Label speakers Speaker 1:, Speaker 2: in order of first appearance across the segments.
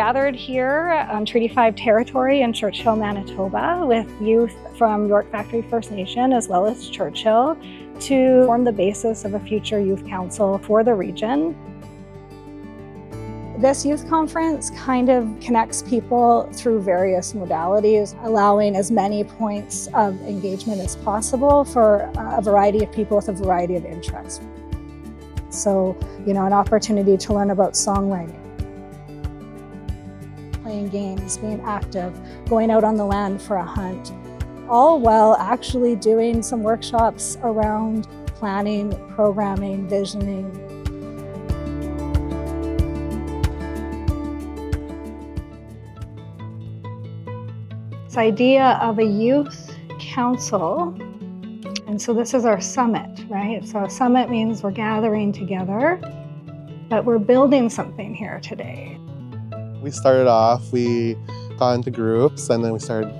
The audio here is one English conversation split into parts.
Speaker 1: gathered here on Treaty 5 territory in Churchill, Manitoba, with youth from York Factory First Nation as well as Churchill to form the basis of a future youth council for the region. This youth conference kind of connects people through various modalities, allowing as many points of engagement as possible for a variety of people with a variety of interests. So, an opportunity to learn about songwriting, playing games, being active, going out on the land for a hunt, all while actually doing some workshops around planning, programming, visioning. This idea of a youth council, and so this is our summit, right? So a summit means we're gathering together, but we're building something here today.
Speaker 2: We started off, we got into groups, and then we started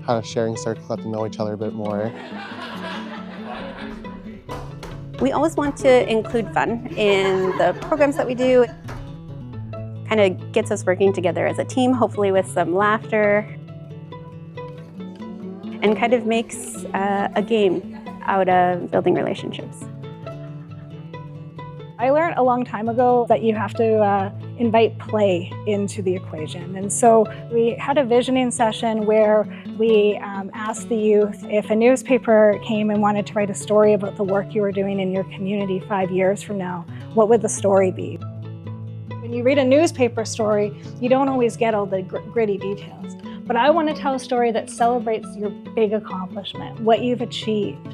Speaker 2: kind of sharing circles, got to know each other a bit more.
Speaker 3: We always want to include fun in the programs that we do. Kind of gets us working together as a team, hopefully with some laughter, and kind of makes a game out of building relationships.
Speaker 1: I learned a long time ago that you have to invite play into the equation. And so we had a visioning session where we asked the youth if a newspaper came and wanted to write a story about the work you were doing in your community 5 years from now, what would the story be? When you read a newspaper story, you don't always get all the gritty details. But I want to tell a story that celebrates your big accomplishment, what you've achieved,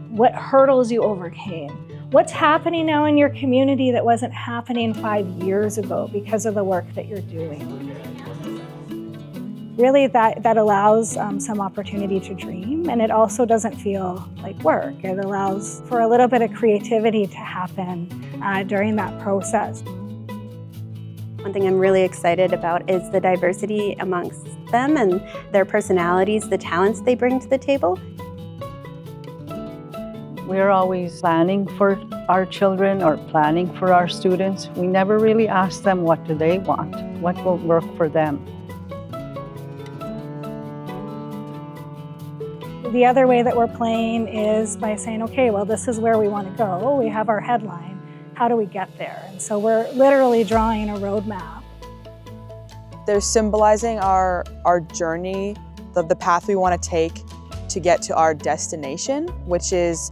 Speaker 1: what hurdles you overcame, what's happening now in your community that wasn't happening 5 years ago because of the work that you're doing. Really, that allows some opportunity to dream, and it also doesn't feel like work. It allows for a little bit of creativity to happen during that process.
Speaker 3: One thing I'm really excited about is the diversity amongst them and their personalities, the talents they bring to the table.
Speaker 4: We're always planning for our children or planning for our students. We never really ask them what do they want, what will work for them.
Speaker 1: The other way that we're playing is by saying, okay, well, this is where we want to go. We have our headline. How do we get there? And so we're literally drawing a roadmap.
Speaker 5: They're symbolizing our journey, the path we want to take to get to our destination, which is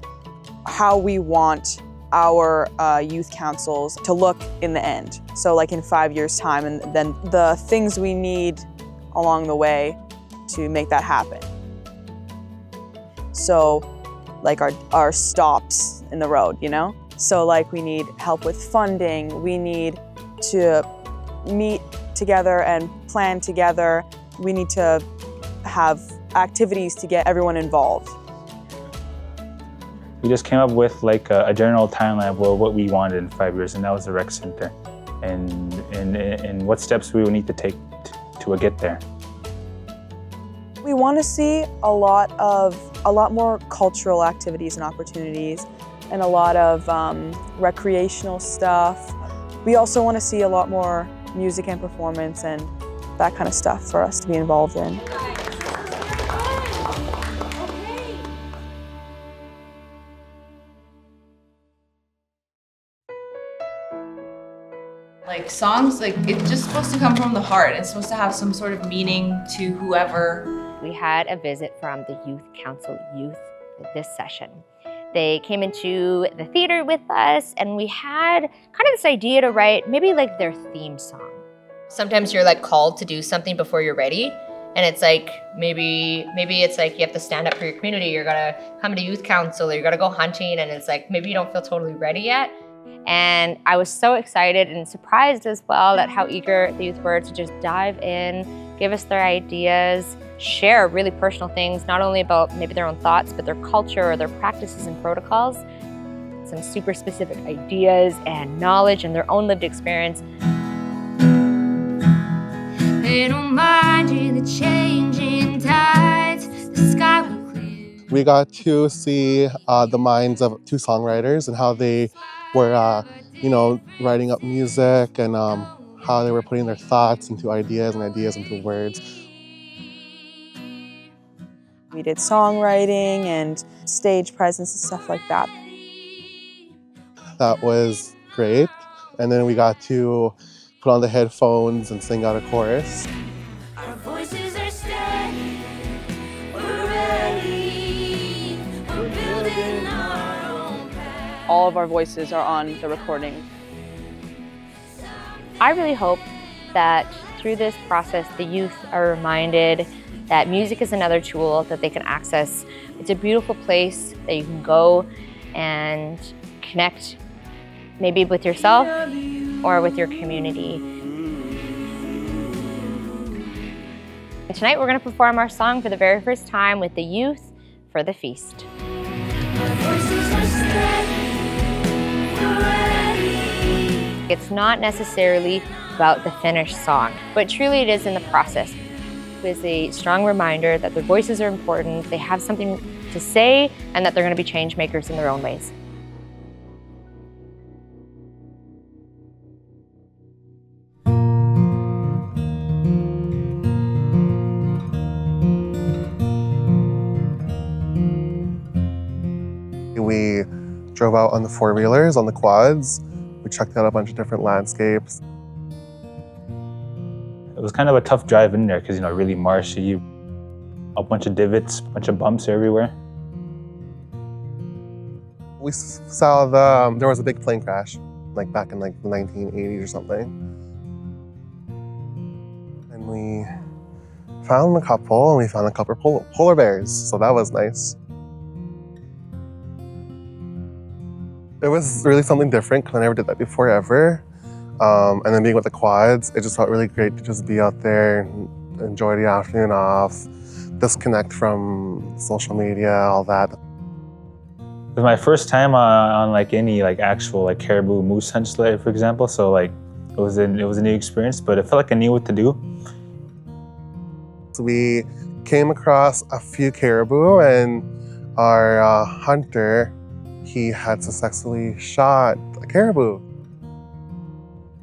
Speaker 5: how we want our youth councils to look in the end. So like in 5 years' time, and then the things we need along the way to make that happen. So like our stops in the road, So like we need help with funding, we need to meet together and plan together, we need to have activities to get everyone involved.
Speaker 6: We just came up with like a general timeline of what we wanted in 5 years, and that was the rec center, and what steps we would need to take to get there.
Speaker 5: We want to see a lot more cultural activities and opportunities, and a lot of recreational stuff. We also want to see a lot more music and performance and that kind of stuff for us to be involved in.
Speaker 7: Like songs, it's just supposed to come from the heart. It's supposed to have some sort of meaning to whoever.
Speaker 8: We had a visit from the Youth Council Youth this session. They came into the theater with us, and we had kind of this idea to write maybe like their theme song.
Speaker 9: Sometimes you're like called to do something before you're ready. And it's like, maybe it's like you have to stand up for your community. You're gonna come to youth council, or you're gonna go hunting, and it's like, maybe you don't feel totally ready yet.
Speaker 8: And I was so excited and surprised as well at how eager the youth were to just dive in, give us their ideas, share really personal things, not only about maybe their own thoughts, but their culture or their practices and protocols. Some super specific ideas and knowledge and their own lived experience.
Speaker 10: They don't mind you, the changing tides, the sky will clear.
Speaker 2: We got to see the minds of two songwriters and how they were, writing up music and how they were putting their thoughts into ideas and ideas into words.
Speaker 5: We did songwriting and stage presence and stuff like that.
Speaker 2: That was great. And then we got to put on the headphones and sing out a chorus.
Speaker 10: Our voices are steady, we're ready, we're building our own path.
Speaker 5: All of our voices are on the recording.
Speaker 8: I really hope that through this process, the youth are reminded that music is another tool that they can access. It's a beautiful place that you can go and connect maybe with yourself or with your community. And tonight we're going to perform our song for the very first time with the youth for the feast. It's not necessarily about the finished song, but truly it is in the process. It's a strong reminder that their voices are important, they have something to say, and that they're going to be change makers in their own ways.
Speaker 2: We drove out on the four-wheelers, on the quads. We checked out a bunch of different landscapes.
Speaker 6: It was kind of a tough drive in there because, really marshy, a bunch of divots, a bunch of bumps everywhere.
Speaker 2: We saw there was a big plane crash, like back in the 1980s or something. And we found a couple, and we found a couple of polar bears, so that was nice. It was really something different because I never did that before ever. And then being with the quads, it just felt really great to just be out there and enjoy the afternoon off, disconnect from social media, all that.
Speaker 6: It was my first time on any actual caribou moose hunt sleigh, for example. So it was a new experience, but it felt like I knew what to do.
Speaker 2: So we came across a few caribou, and our hunter, he had successfully shot a caribou.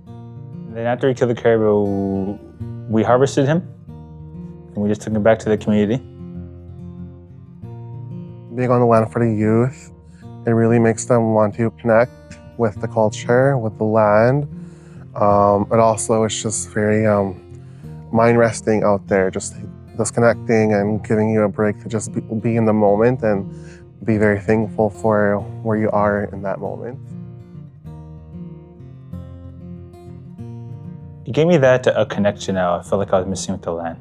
Speaker 6: And then after we killed the caribou, we harvested him, and we just took him back to the community.
Speaker 2: Being on the land for the youth, it really makes them want to connect with the culture, with the land. But also it's just very mind resting out there, just disconnecting and giving you a break to just be in the moment and be very thankful for where you are in that moment.
Speaker 6: It gave me a connection now. I felt like I was missing with the land.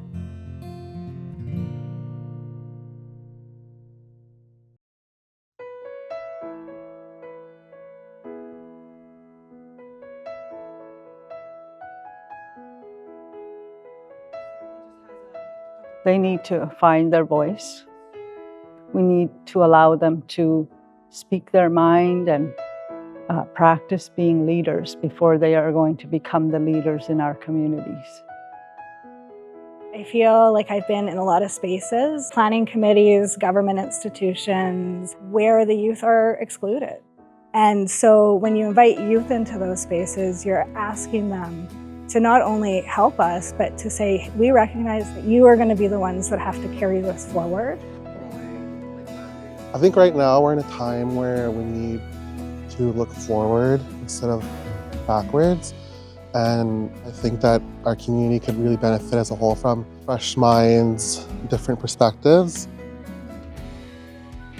Speaker 4: They need to find their voice. We need to allow them to speak their mind and practice being leaders before they are going to become the leaders in our communities.
Speaker 1: I feel like I've been in a lot of spaces, planning committees, government institutions, where the youth are excluded. And so when you invite youth into those spaces, you're asking them to not only help us, but to say, we recognize that you are going to be the ones that have to carry this forward.
Speaker 2: I think right now we're in a time where we need to look forward instead of backwards. And I think that our community could really benefit as a whole from fresh minds, different perspectives.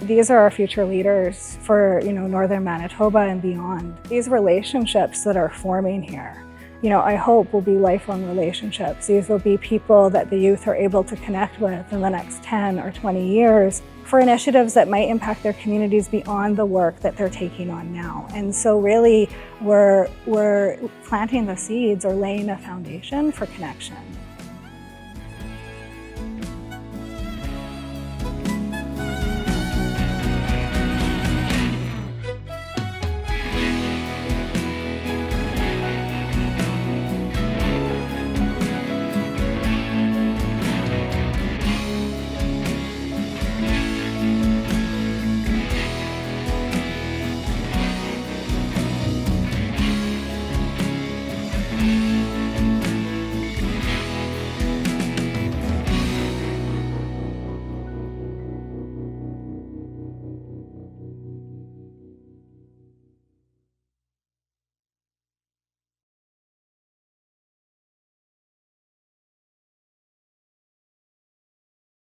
Speaker 1: These are our future leaders for, Northern Manitoba and beyond. These relationships that are forming here, I hope will be lifelong relationships. These will be people that the youth are able to connect with in the next 10 or 20 years for initiatives that might impact their communities beyond the work that they're taking on now. And so really, we're planting the seeds or laying a foundation for connection.